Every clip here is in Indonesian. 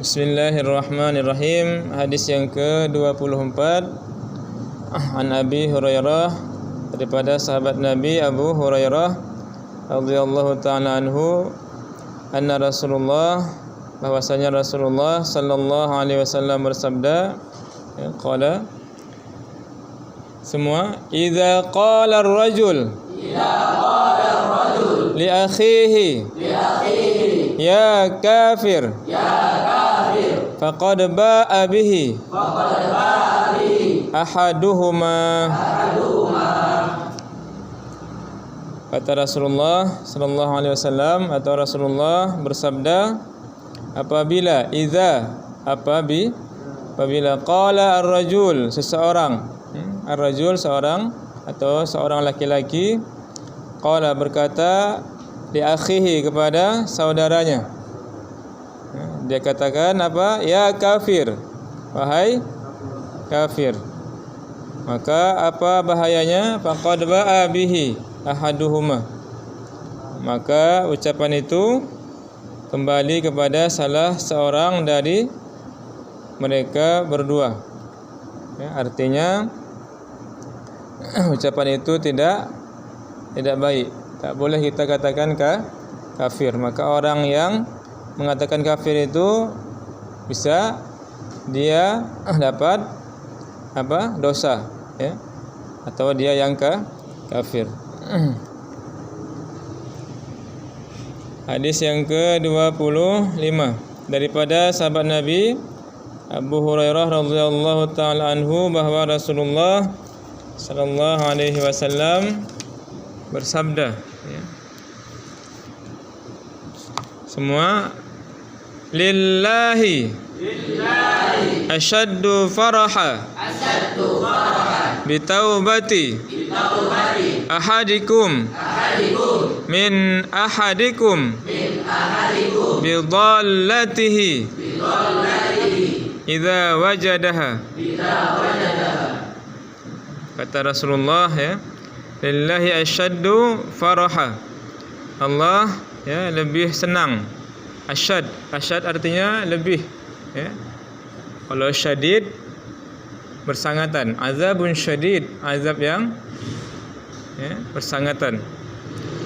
Bismillahirrahmanirrahim. Hadis yang ke-24 An Abi Hurairah, daripada sahabat Nabi Abu Hurairah radhiyallahu ta'ala anhu, anna Rasulullah, bahwasanya Rasulullah sallallahu alaihi wasallam bersabda, qala, semua, idza qala ar-rajul li akhihi ya kafir faqad ba'a bihi ahaduhuma. Kata Rasulullah sallallahu alaihi wasallam, atau Rasulullah bersabda, apabila qala ar-rajul, seseorang, ar-rajul seorang atau seorang laki-laki, qala berkata, li akhihi kepada saudaranya, dia katakan apa? Ya kafir, wahai kafir. Maka apa bahayanya? Faqad ba'a bihi ahaduhuma. Maka ucapan itu kembali kepada salah seorang dari mereka berdua. Ya, artinya ucapan itu tidak baik. Tak boleh kita katakan kafir. Maka orang yang mengatakan kafir itu bisa dia dapat apa? Dosa, ya. Atau dia yang kafir. Hadis yang ke-25 daripada sahabat Nabi Abu Hurairah radhiyallahu taala anhu, bahwa Rasulullah sallallahu alaihi wasallam bersabda, ya. Semua, lillahi asyaddu faraha bitaubati ahadikum min ahadikum bidallatihi idza wajadaha. Kata Rasulullah, ya, lillahi asyaddu faraha, Allah, ya, lebih senang. Asyad artinya lebih, ya. Kalau syadid bersangatan, azabun syadid, azab yang, ya, bersangatan.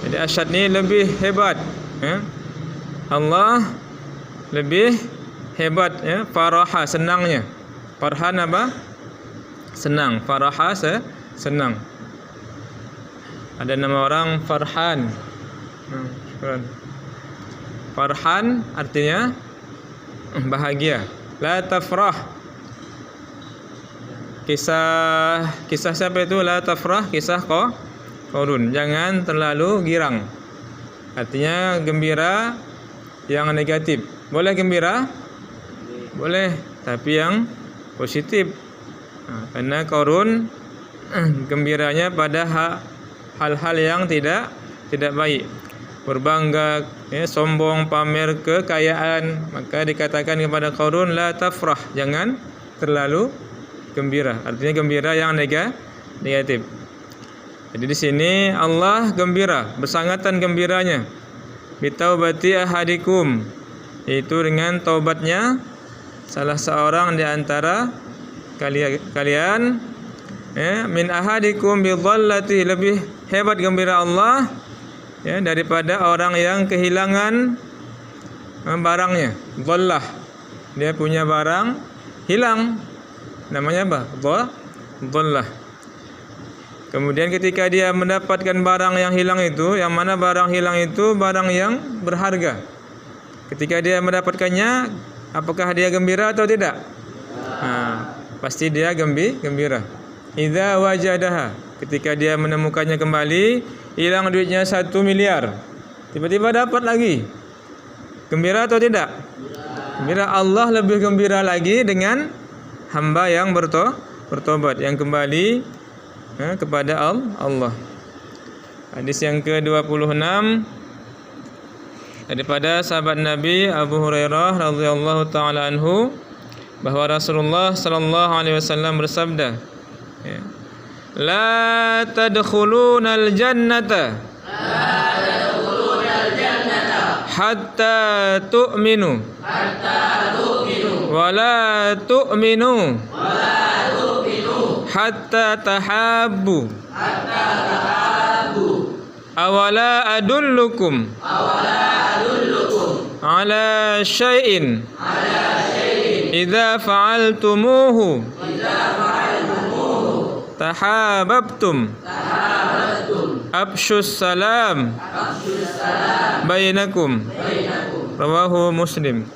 Jadi asyad ni lebih hebat, ya. Allah lebih hebat, ya. Faraha, senangnya. Farhan apa? Senang. Faraha senang. Ada nama orang Farhan. Farhan artinya bahagia. La tafrah. Kisah siapa itu? La tafrah, kisah Qarun. Jangan terlalu girang. Artinya gembira yang negatif. Boleh gembira? Boleh, tapi yang positif. Karena Qarun gembiranya pada hal-hal yang tidak baik. Berbangga, ya, sombong, pamer kekayaan. Maka dikatakan kepada Qarun, la tafrah, jangan terlalu gembira. Artinya gembira yang negatif. Jadi di sini Allah gembira, bersangatan gembiranya, bitaubati ahadikum, yaitu dengan taubatnya salah seorang di antara kalian, ya, min ahadikum bidallati, lebih hebat gembira Allah, ya, daripada orang yang kehilangan barangnya. Dhallah, dia punya barang hilang, namanya apa? Dhallah. Kemudian ketika dia mendapatkan barang yang hilang itu, yang mana barang hilang itu barang yang berharga. Ketika dia mendapatkannya, apakah dia gembira atau tidak? Pasti dia gembira. Idza wajadaha, ketika dia menemukannya kembali, hilang duitnya 1 miliar, tiba-tiba dapat lagi, gembira atau tidak? Gembira. Allah lebih gembira lagi dengan hamba yang bertobat, yang kembali, ya, kepada Allah. Hadis yang ke-26 daripada sahabat Nabi Abu Hurairah radhiyallahu taala anhu, bahwa Rasulullah sallallahu alaihi wasallam bersabda, ya, la tadkhulunal jannata hatta tu'minu wala tu'minu hatta tahabbu awala adullukum ala syai'in idza fa'altumuhu tahabbtum abshus salam bainakum. Rawahu Muslim.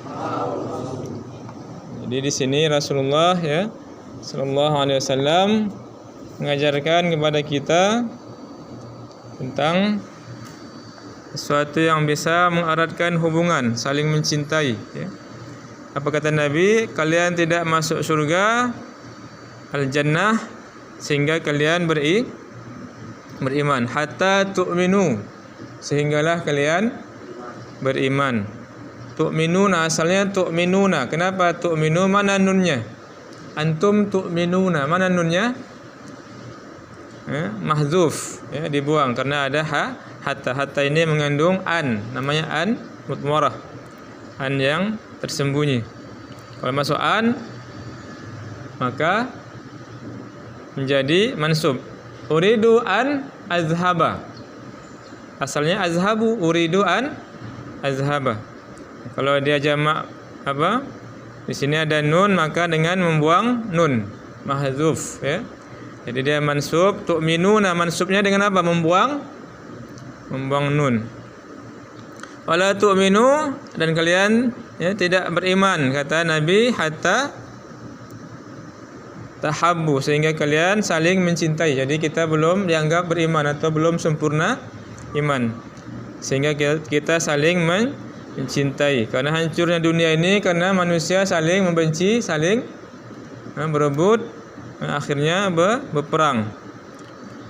Jadi di sini Rasulullah ya sallallahu alaihi wasallam mengajarkan kepada kita tentang sesuatu yang bisa mengeratkan hubungan, saling mencintai ya. Apa kata Nabi? Kalian tidak masuk surga al-jannah sehingga kalian beriman hatta tu'minu, sehinggalah kalian beriman. Tu'minuna asalnya tu'minuna. Kenapa tu'minu? Mana nunnya? Antum tu'minuna. Mana nunnya? Mahzuf ya, dibuang karena ada hatta ini mengandung an, namanya an mutmarah, an yang tersembunyi. Kalau masuk an maka menjadi mansub. Uridu an azhaba, asalnya azhabu, uridu an azhaba. Kalau dia jamak apa? Di sini ada nun, maka dengan membuang nun mahzuf ya. Jadi dia mansub. Tu'minuna mansubnya dengan apa? Membuang nun. Wala tu'minu, dan kalian ya tidak beriman kata Nabi hatta tahabbu, sehingga kalian saling mencintai. Jadi kita belum dianggap beriman atau belum sempurna iman, sehingga kita saling mencintai. Karena hancurnya dunia ini karena manusia saling membenci, saling berebut, akhirnya berperang.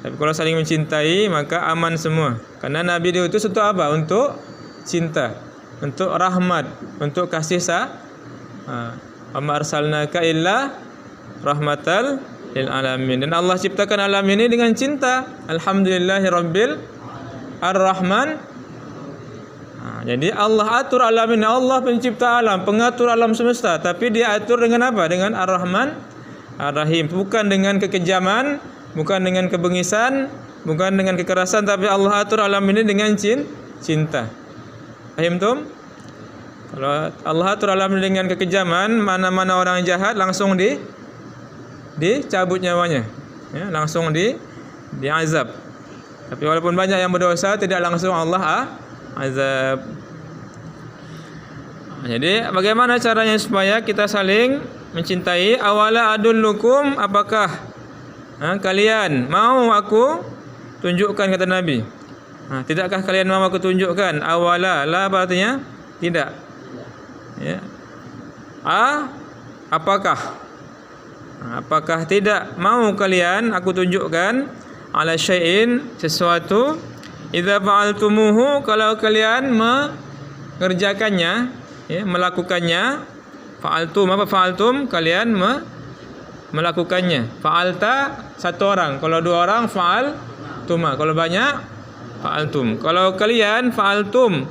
Tapi kalau saling mencintai maka aman semua. Karena Nabi diutus untuk apa? Untuk cinta, untuk rahmat, untuk kasih Amma arsalnaka illa rahmatal lil alamin. Dan Allah ciptakan alam ini dengan cinta. Alhamdulillahirabbil arrahman. Jadi Allah atur alam ini. Allah pencipta alam, pengatur alam semesta. Tapi dia atur dengan apa? Dengan Ar-Rahman Ar-Rahim. Bukan dengan kekejaman, bukan dengan kebengisan, bukan dengan kekerasan, tapi Allah atur alam ini dengan cinta. Paham tum? Kalau Allah atur alam ini dengan kekejaman, mana-mana orang jahat langsung dicabut nyawanya, ya, langsung diazab. Tapi walaupun banyak yang berdosa, tidak langsung Allah azab. Jadi bagaimana caranya supaya kita saling mencintai? Awala adullukum, apakah kalian mau aku tunjukkan, kata Nabi. Tidakkah kalian mau aku tunjukkan? Awala, la artinya tidak ya. Apakah tidak mau kalian aku tunjukkan ala syai'in, sesuatu, idza fa'altumuhu, kalau kalian mengerjakannya ya, melakukannya. Fa'altum, apa fa'altum? Kalian melakukannya. Fa'alta satu orang, kalau dua orang fa'altuma, kalau banyak fa'altum. Kalau kalian fa'altum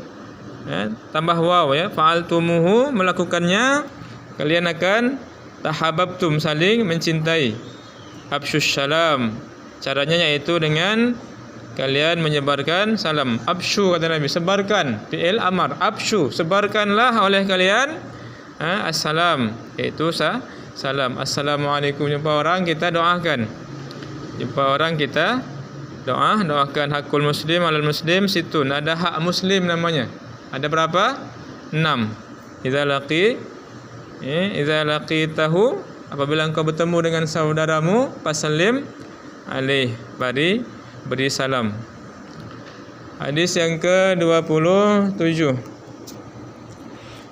ya, tambah waw ya, fa'altumuhu, melakukannya, kalian akan tahabbtum, saling mencintai. Absyus salam, caranya yaitu dengan kalian menyebarkan salam. Absyu, kata Nabi, sebarkan. Fi'il amar, absyu, sebarkanlah oleh kalian assalam, yaitu salam. Assalamualaikum, jumpa orang kita doakan. Jumpa orang kita doakan. Hakul muslim alal muslim situn, ada hak muslim namanya. Ada berapa? 6. Idza laqitahu, apabila engkau bertemu dengan saudaramu, fasallim alaih, beri salam. Hadis yang ke-27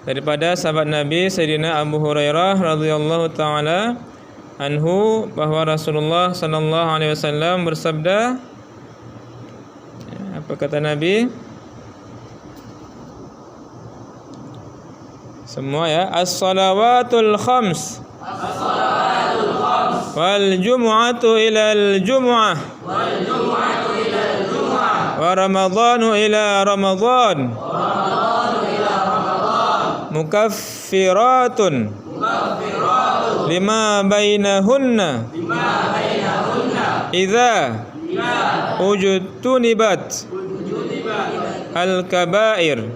daripada sahabat Nabi Sayyidina Abu Hurairah radhiyallahu taala anhu, bahwa Rasulullah sallallahu alaihi wasallam bersabda, apa kata Nabi? Semua ya, as-salawatul khams, wal jumu'atu ilal jumu'ah, wa ramadhanu ila ramadhan, mukaffiratun lima bainahunna idza ujtunibat al-kabair.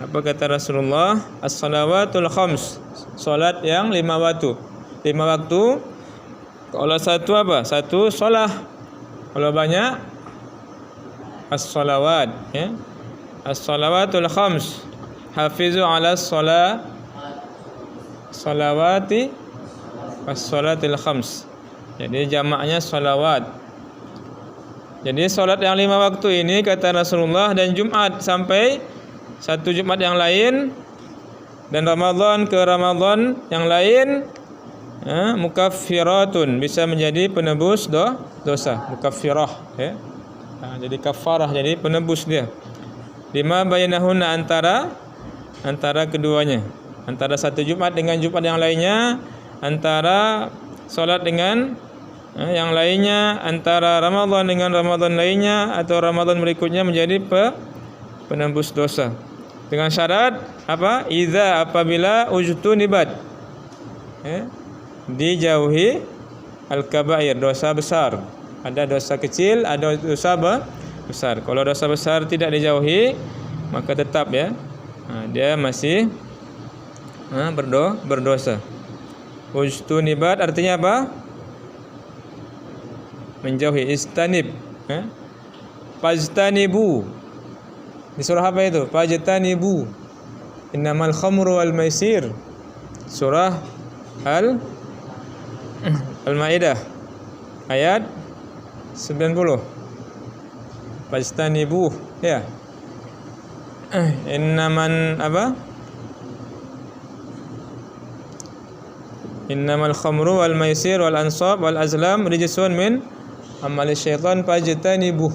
Apa kata Rasulullah? As-salawatul khams, salat yang 5 waktu. 5 waktu. Kalau satu apa? Satu solah. Kalau banyak as-salawat, ya. As-salawatul khams. Hafizu ala salawati was-salatil khams. Jadi jamaknya salawat. Jadi solat yang 5 waktu ini kata Rasulullah, dan Jumat sampai satu Jumat yang lain, dan Ramadan ke Ramadan yang lain, mukaffiratun, bisa menjadi penebus dosa. Mukaffirah, ya. Jadi kafarah, jadi penebus dia. Lima bainahunna, antara keduanya, antara satu Jumat dengan Jumat yang lainnya, antara solat dengan yang lainnya, antara Ramadan dengan Ramadan lainnya, atau Ramadan berikutnya, menjadi penembus dosa. Dengan syarat apa? Idza, apabila ujtunibat, dijauhi al-kabair, dosa besar. Ada dosa kecil, ada dosa besar. Kalau dosa besar tidak dijauhi, maka tetap, ya, dia masih berdosa. Ujtunibat artinya apa? Menjauhi. Istanib, fajtanibu. Di surah apa itu? Fajtanibu innamal khamru wal maisir. Surah Al-Maidah ayat 90. Fajtanibu, ya. Innamal khamru wal maisir wal ansab wal azlam rijsun min amali syaitan fajtanibuh.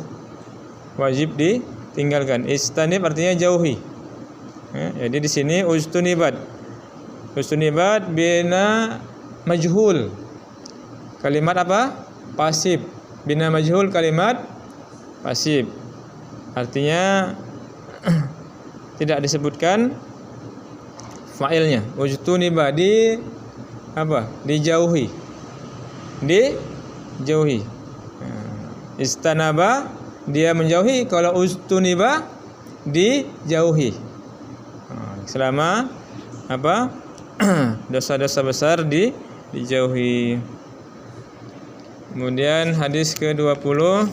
Wajib ditinggalkan. Istanib artinya jauhi. Jadi di sini ujtunibat. Ujtunibat bina majhul. Kalimat apa? Pasif. Bina majhul kalimat pasif. Artinya tidak disebutkan fa'ilnya. Ujtuniba, apa? Dijauhi. Dijauhi. Istanaba, dia menjauhi. Kalau ujtuniba, dijauhi. Selama apa? Dosa-dosa besar dijauhi. Kemudian hadis ke-28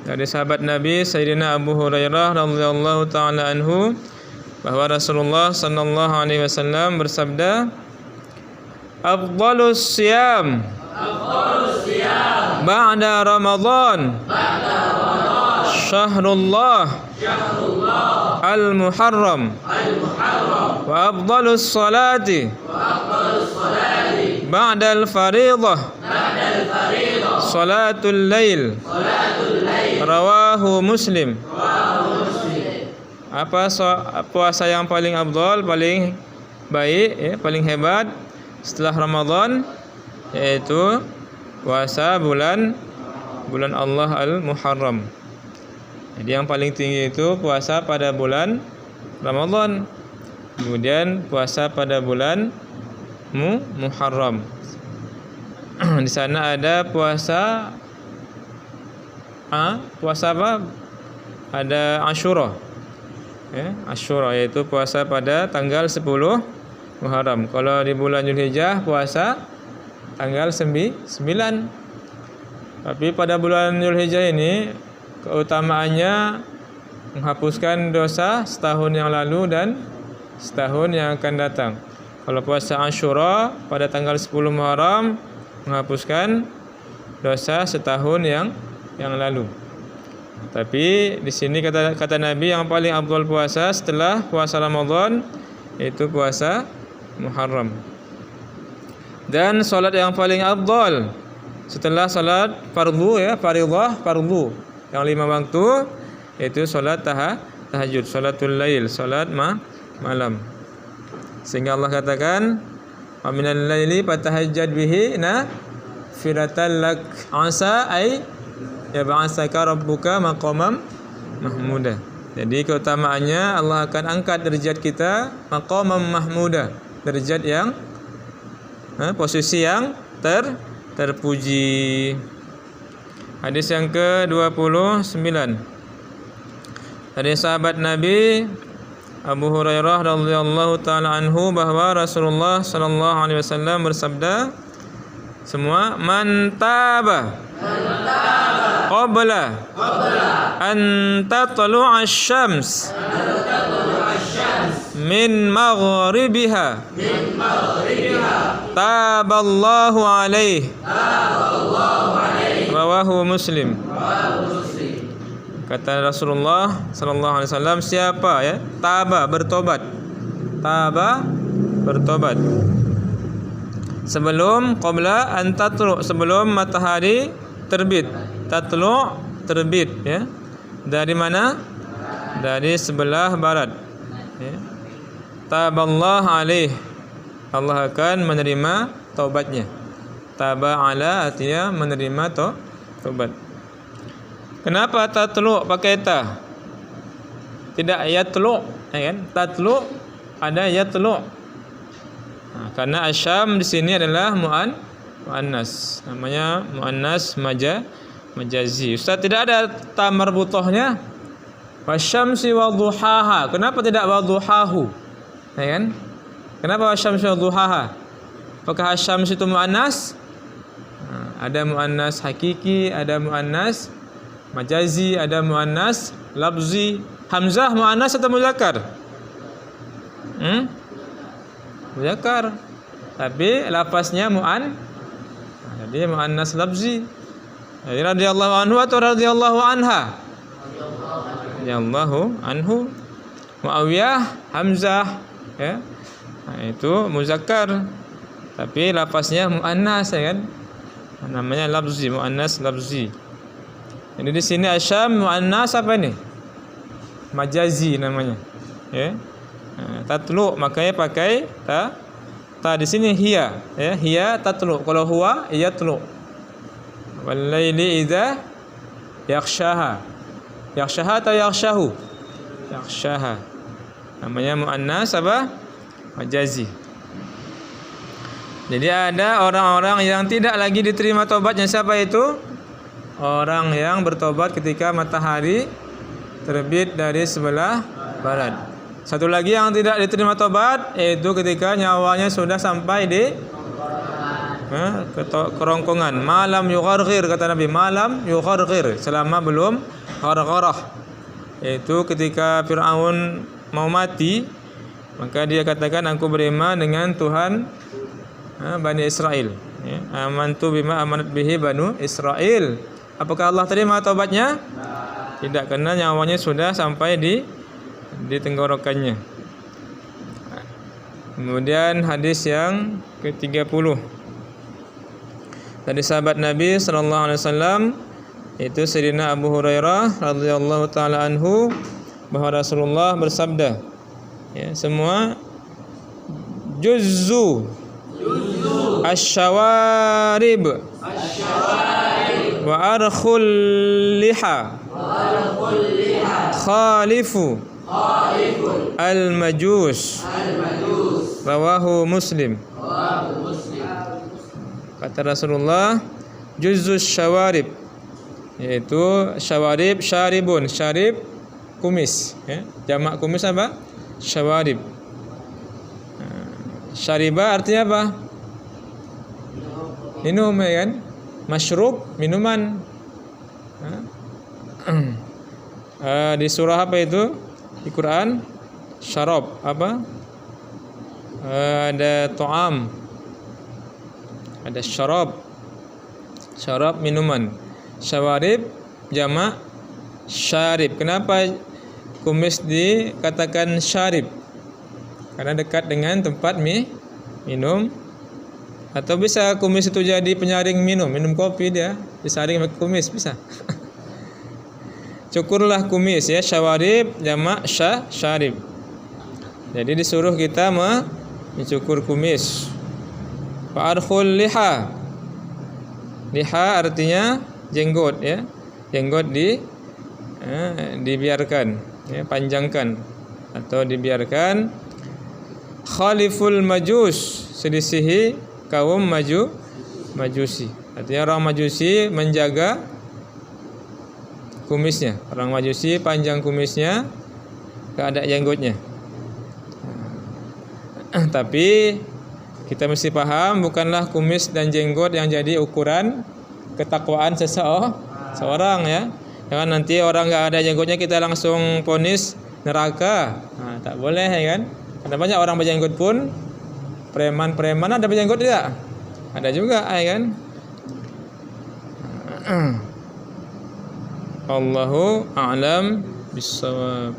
dari sahabat Nabi Sayyidina Abu Hurairah radhiyallahu taala anhu, bahwa Rasulullah sallallahu alaihi wasallam bersabda, afdhalus siyam ba'da Ramadan syahrullah al-muharram wa afdhalus salati ba'da al-fariḍah salatul lail rawahu Muslim. Apa puasa yang paling afdal, paling baik, ya, paling hebat setelah Ramadan, yaitu puasa bulan Allah Al-Muharram. Jadi yang paling tinggi itu puasa pada bulan Ramadan, kemudian puasa pada bulan Muharram. Di sana ada puasa apa? Ada Asyura. Asyura, yaitu puasa pada tanggal 10 Muharram. Kalau di bulan Zulhijjah puasa tanggal 9. Tapi pada bulan Zulhijjah ini keutamaannya menghapuskan dosa setahun yang lalu dan setahun yang akan datang. Kalau puasa Asyura pada tanggal 10 Muharram menghapuskan dosa setahun yang lalu. Tapi di sini kata Nabi yang paling afdal puasa setelah puasa Ramadan itu puasa Muharram. Dan salat yang paling afdal setelah salat fardu, ya, fardhu yang 5 waktu, itu salat tahajud, salatul lail, salat malam. Sehingga Allah katakan, wa minal laili fatahajjad bihi nafilatan lak asa ay yab'asaka rabbuka maqamam mahmuda. Jadi keutamaannya Allah akan angkat derajat kita maqamam mahmuda, derajat yang posisi yang terpuji. Hadis yang ke-29. Dari sahabat Nabi Abu Hurairah radhiyallahu taala anhu bahwa Rasulullah sallallahu alaihi wasallam bersabda, semua man taba qabla an tatlu'a asy-syams min maghribiha taballahu alaihi rawahu Muslim. Kata Rasulullah sallallahu alaihi wasallam, siapa ya taba bertobat sebelum qabla an tatlu, sebelum matahari terbit. Tatlu terbit ya. Dari mana? Dari sebelah barat ya. Taballahu alaih, Allah akan menerima taubatnya. Taba ala artinya menerima taubat. Kenapa tatlu pakai ta? Tidak yatlu, ya kan? Tatlu ada yatlu. Nah, karena asyam di sini adalah muannas. Namanya muannas majazi. Ustaz, tidak ada ta marbuthahnya. Wasyamsi wadhuhaha. Kenapa tidak wadhuhahu? Ya kan? Kenapa wasyamsi wadhuhaha? Apakah asyams itu muannas? Nah, ada muannas hakiki, ada muannas majazi, ada muannas lafzi. Hamzah muannas atau muzakkar? Muzakkar. Tapi lafaznya jadi muannas lafzi. Jadi radhiyallahu anhu atau radhiyallahu anha? Radhiyallahu anhu. Muawiyah Hamzah ya. Nah, itu muzakkar. Tapi lafaznya muannas ya kan? Namanya lafzi, muannas lafzi. Jadi di sini asyam muannas apa ini? Majazi namanya. Ya. Nah, tatlu makanya pakai ta. Ta di sini hiya, ya, hiya tatlu. Kalau huwa yatlu. Wal laili idza yakhshaha. Yakhshaha atau yakhshahu? Yakhshaha. Namanya muannas apa? Majazi. Jadi ada orang-orang yang tidak lagi diterima tobatnya. Siapa itu? Orang yang bertobat ketika matahari terbit dari sebelah barat. Satu lagi yang tidak diterima tobat yaitu ketika nyawanya sudah sampai di kerongkongan. Malam yugharghir, kata Nabi, malam yugharghir, selama belum ghargharah. Yaitu ketika Fir'aun mau mati, maka dia katakan, aku beriman dengan Tuhan Bani Israel. Amantu bima amanat bihi Banu Israel. Apakah Allah terima taubatnya? Tidak, karena nyawanya sudah sampai di tenggorokannya. Kemudian hadis yang ke-30 dari sahabat Nabi sallallahu alaihi wasallam, itu Sayyidina Abu Hurairah radhiyallahu taala anhu, bahwa Rasulullah bersabda, ya, semua juzzu asyawarib wa arkhul liha khalifu al-majus rawahu Muslim. Kata Rasulullah, juzzus syawarib, yaitu syawarib, syaribun, syarib kumis ya. Jamak kumis apa? Syawarib. Syariba artinya apa? Minum ya kan? Masyrub, minuman. Di surah apa itu? Di Quran syarab apa? Ada to'am, ada syarab. Syarab minuman. Syawarib jamak syarib. Kenapa kumis dikatakan syarib? Karena dekat dengan tempat minum. Atau bisa kumis itu jadi penyaring minum kopi, dia disaring pakai kumis bisa. Cukurlah kumis ya, syawarib jamak syarib. Jadi disuruh kita mencukur kumis. Fa'arkhul liha. Liha artinya jenggot ya. Jenggot dibiarkan. ya, panjangkan atau dibiarkan. Khaliful majus, selisihi kaum majusi. Artinya orang majusi menjaga kumisnya. Orang majusi panjang kumisnya, gak ada jenggotnya. Tapi kita mesti paham, bukanlah kumis dan jenggot yang jadi ukuran ketakwaan seseorang ya. Jangan nanti orang nggak ada jenggotnya kita langsung vonis neraka. Nah, tak boleh ya kan. Karena banyak orang berjenggot pun, preman ada berjenggot tidak? Ada juga ya kan. Allahu a'lam bissawab.